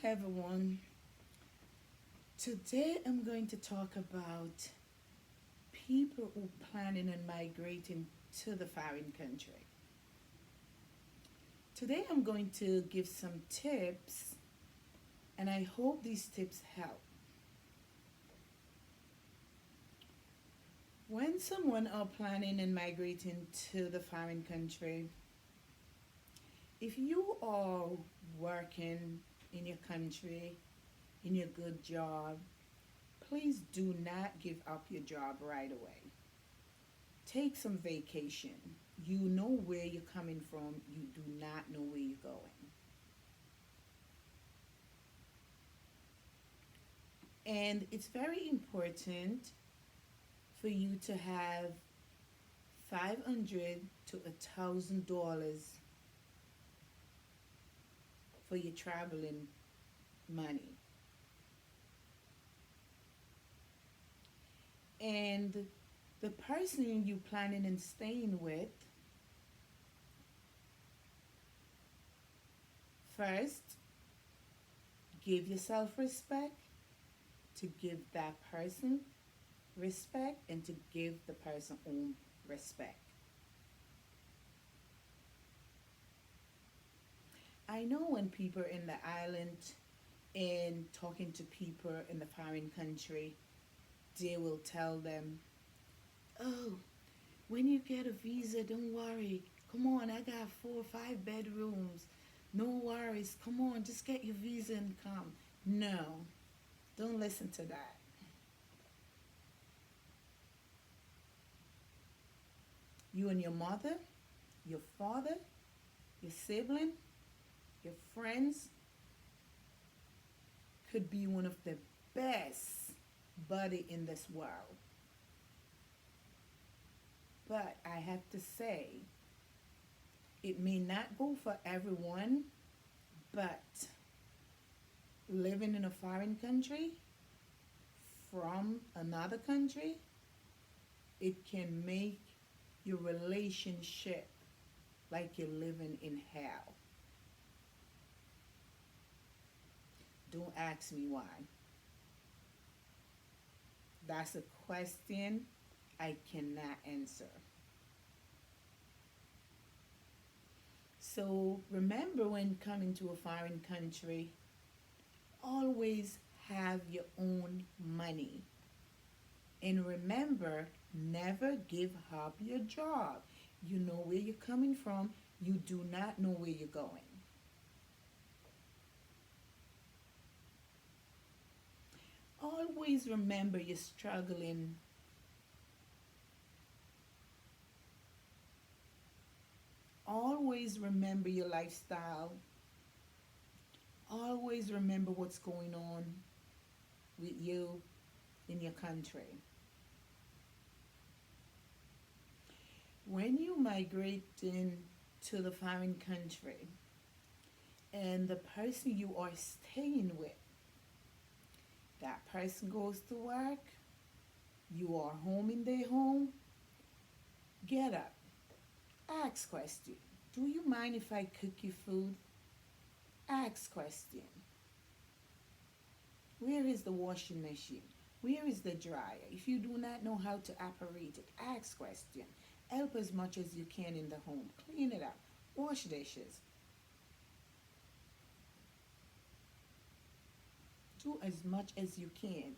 everyone. Today I'm going to talk about people who planning on migrating to the foreign country. Today I'm going to give some tips and I hope these tips help. When someone are planning and migrating to the foreign country, if you are working in your country, in your good job, please do not give up your job right away. Take some vacation. You know where you're coming from, you do not know where you're going. And it's very important for you to have 500 to $1,000 for your traveling money. And the person you planning and staying with, first, give yourself respect, to give that person respect, and to give the person own respect. I know when people are in the island and talking to people in the foreign country, they will tell them, oh, when you get a visa, don't worry. Come on, I got 4 or 5 bedrooms. No worries. Come on, just get your visa and come. No, don't listen to that. You and your mother, your father, your sibling, your friends could be one of the best buddy in this world. But I have to say, it may not go for everyone, but living in a foreign country from another country, it can make your relationship like you're living in hell. Don't ask me why. That's a question I cannot answer. So remember, when coming to a foreign country, always have your own money. And remember, never give up your job. You know where you're coming from, you do not know where you're going. Always remember you're struggling. Always remember your lifestyle. Always remember what's going on with you in your country. When you migrate into the foreign country and the person you are staying with, that person goes to work, you are home in their home, get up, ask question. Do you mind if I cook you food? Ask question. Where is the washing machine? Where is the dryer? If you do not know how to operate it, ask question. Help as much as you can in the home. Clean it up. Wash dishes. Do as much as you can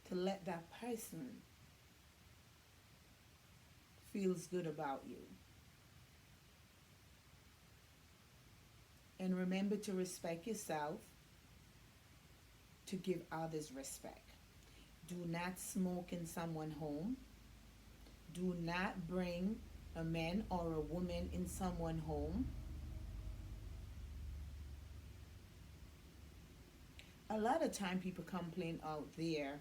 to let that person feels good about you. And remember to respect yourself, to give others respect. Do not smoke in someone's home. Do not bring a man or a woman in someone's home. A lot of time people complain out there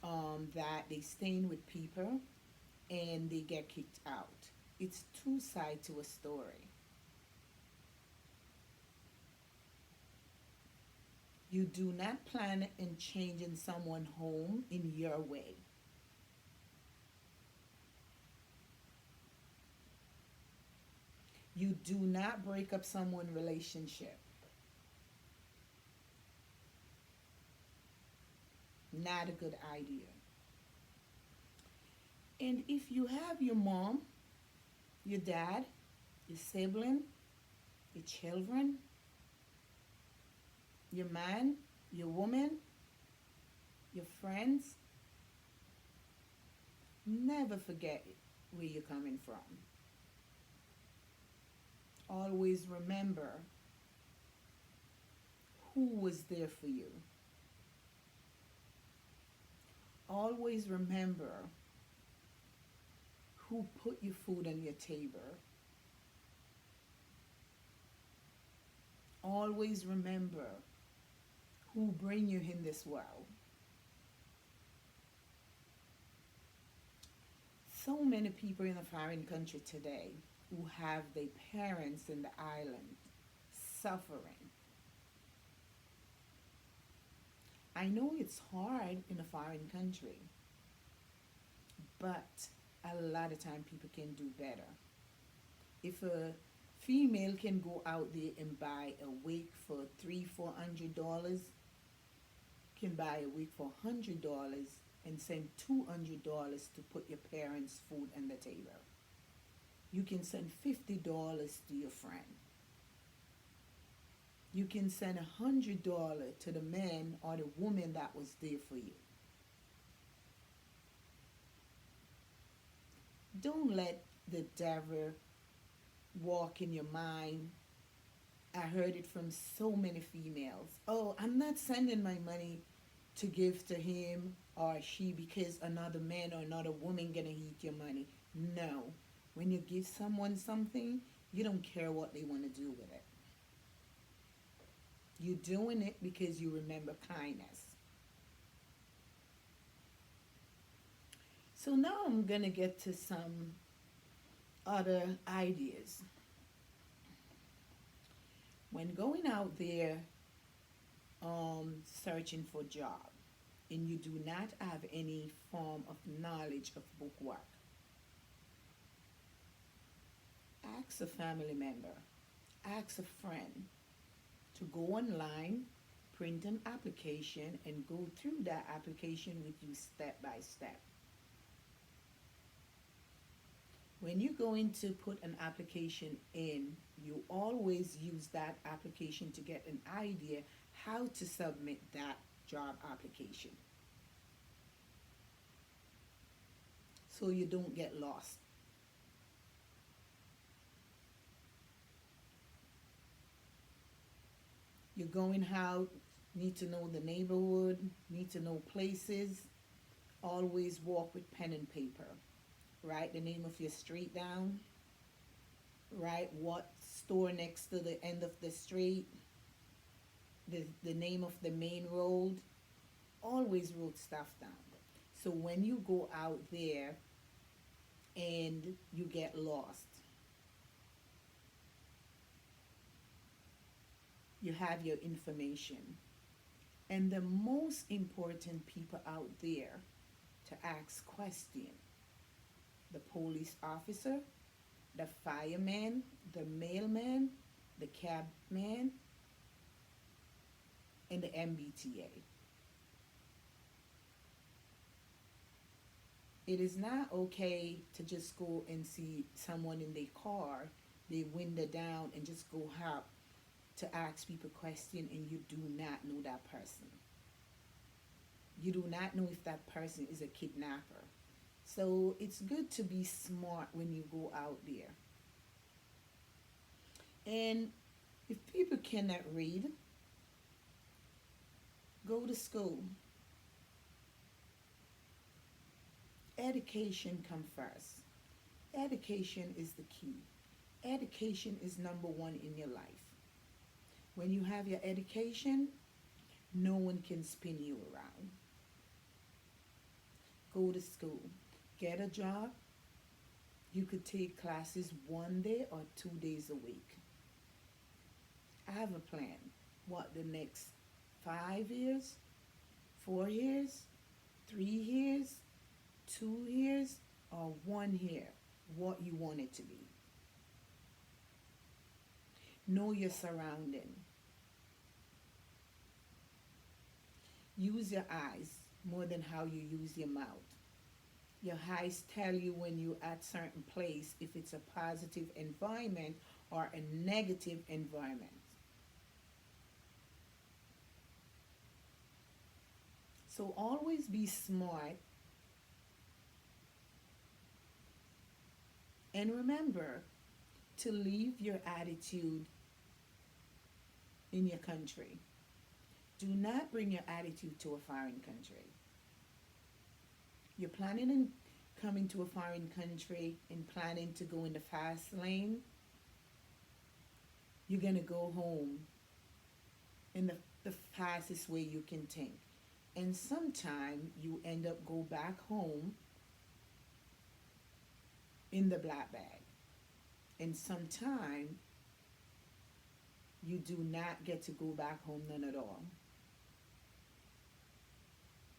that they staying with people and they get kicked out. It's two sides to a story. You do not plan in changing someone's home in your way. You do not break up someone's relationship. Not a good idea. And if you have your mom, your dad, your sibling, your children, your man, your woman, your friends, never forget where you're coming from. Always remember who was there for you. Always remember who put your food on your table. Always remember who bring you in this world. So many people in a foreign country today who have their parents in the island suffering. I know it's hard in a foreign country, but a lot of time people can do better. If a female can go out there and buy a wig for $300-400, can buy a wig for $100 and send $200 to put your parents' food on the table. You can send $50 to your friend. You can send $100 to the man or the woman that was there for you. Don't let the devil walk in your mind. I heard it from so many females. Oh, I'm not sending my money to give to him or she because another man or another woman gonna eat your money. No. When you give someone something, you don't care what they want to do with it. You're doing it because you remember kindness. So now I'm gonna get to some other ideas. When going out there searching for a job and you do not have any form of knowledge of bookwork, ask a family member, ask a friend to go online, print an application, and go through that application with you step by step. When you're going to put an application in, you always use that application to get an idea how to submit that job application so you don't get lost. You're going out, need to know the neighborhood, need to know places. Always walk with pen and paper. Write the name of your street down. Write what store next to the end of the street. The name of the main road. Always wrote stuff down. So when you go out there and you get lost, you have your information. And the most important people out there to ask questions: the police officer, the fireman, the mailman, the cabman, and the MBTA. It is not okay to just go and see someone in their car, they window down, and just go out to ask people questions and you do not know that person. You do not know if that person is a kidnapper. So it's good to be smart when you go out there. And if people cannot read, go to school. Education come first. Education is the key. Education is number one in your life. When you have your education, no one can spin you around. Go to school. Get a job. You could take classes 1 day or 2 days a week. I have a plan. What, the next 5 years, 4 years, 3 years, 2 years, or 1 year, what you want it to be. Know your surrounding. Use your eyes. more than how you use your mouth. Your eyes tell you when you're at certain place if it's a positive environment or a negative environment. So always be smart and remember to leave your attitude in your country. Do not bring your attitude to a foreign country. You're planning on coming to a foreign country and planning to go in the fast lane, you're going to go home in the fastest way you can think. And sometime you end up go back home in the black bag. And sometime you do not get to go back home none at all.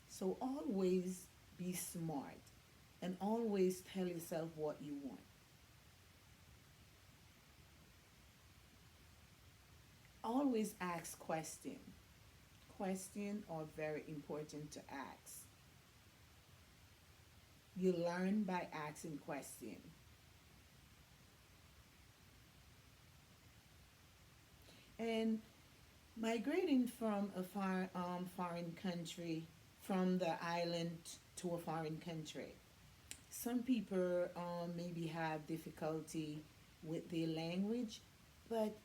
So always be smart and always tell yourself what you want. Always ask questions. Questions are very important to ask. You learn by asking questions. And migrating from a foreign country, from the island to a foreign country, some people maybe have difficulty with their language, but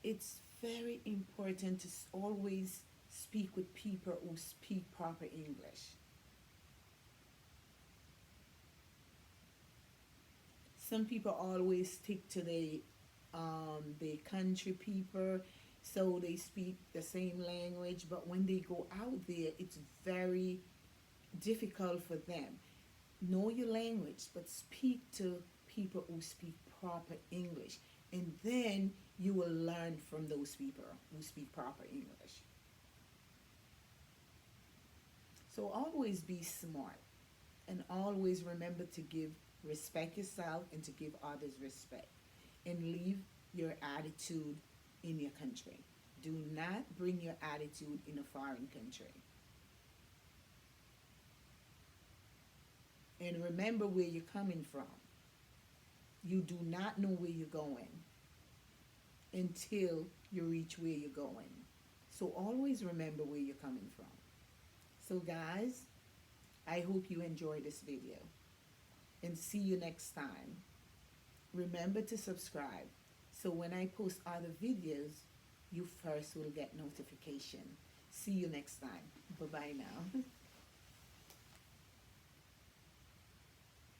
it's very important to always speak with people who speak proper English. Some people always stick to the country people, so they speak the same language, but when they go out there, it's very difficult for them. Know your language, but speak to people who speak proper English, and then you will learn from those people who speak proper English. So always be smart and always remember to give respect yourself and to give others respect and leave your attitude in your country. Do not bring your attitude in a foreign country. And remember where you're coming from. You do not know where you're going until you reach where you're going. So always remember where you're coming from. So guys, I hope you enjoyed this video and see you next time. Remember to subscribe so when I post other videos, you first will get notification. See you next time. Bye-bye now.